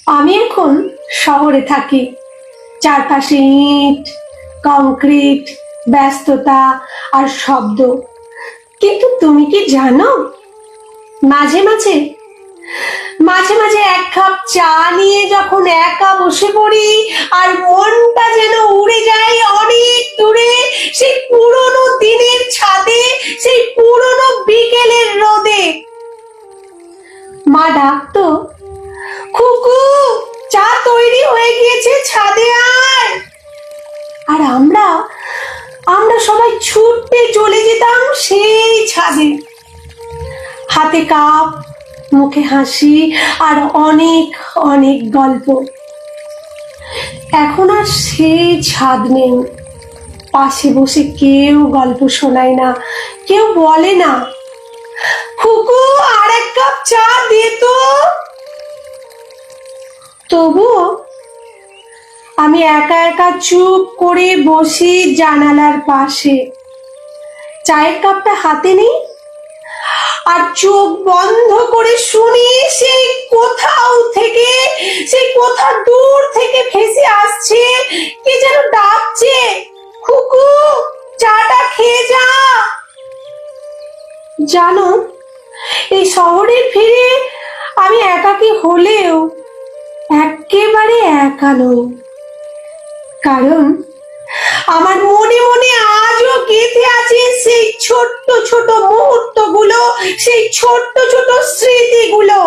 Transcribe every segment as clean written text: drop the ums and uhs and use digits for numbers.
আমি এখন শহরে থাকি। চারপাশে ইট, কংক্রিট, ব্যস্ততা আর শব্দ। কিন্তু তুমি কি জানো, মাঝে মাঝে মাঝে মাঝে এক কাপ চা নিয়ে যখন একা বসে পড়ি, আর মনটা যেন উড়ে যায় অনেক দূরে, সেই পুরনো দিনের ছাদে, সেই পুরনো বিকেলের রোদে। মা ডাকতো, খুকু, চা তৈরি হয়ে গিয়েছে, ছাদে আয়। আর আমরা আমরা সবাই ছুটে চলে যেতাম সেই ছাদে, হাতে কাপ, মুখে হাসি আর অনেক অনেক গল্প। এখন আর সেই ছাদ নেই। পাশে বসে কেউ গল্প শোনায় না, কেউ বলে না, খুকু আর এক কাপ চা দে তো। তবুও আমি একা একা চুপ করে বসি জানালার পাশে, চায়ের কাপটা হাতে নিই আর চোখ বন্ধ করে শুনি সেই কোথাও থেকে, সেই কোথা দূর থেকে ভেসে আসছে কে যেন ডাকছে, খুকু, চাটা খেয়ে যা। জানো, এই শহরের ভিড়ে আমি একাকী হলেও একেবারে একা নই। কারণ আমার মনে মনে আজও গেঁথে আছে সেই ছোট্ট ছোট মুহূর্তগুলো, সেই ছোট্ট ছোট স্মৃতিগুলো।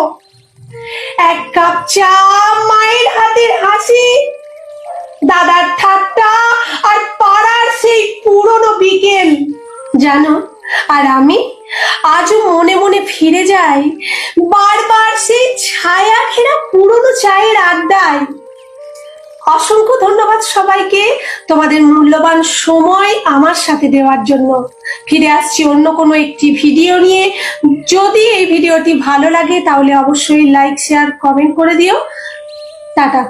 এক কাপ চা, মায়ের হাতের হাসি, দাদার ঠাট্টা আর পাড়ার সেই পুরনো বিকেল। জানো, আর আমি আজও মনে মনে ফিরে যাই বারবার সেই ছায়া ঘেরা পুরনো চায়ের আড্ডায়। অসংখ্য ধন্যবাদ সবাইকে তোমাদের মূল্যবান সময় আমার সাথে দেওয়ার জন্য। ফিরে আসছি অন্য কোনো একটি ভিডিও নিয়ে। যদি এই ভিডিওটি ভালো লাগে তাহলে অবশ্যই লাইক, শেয়ার, কমেন্ট করে দিও। টাটা।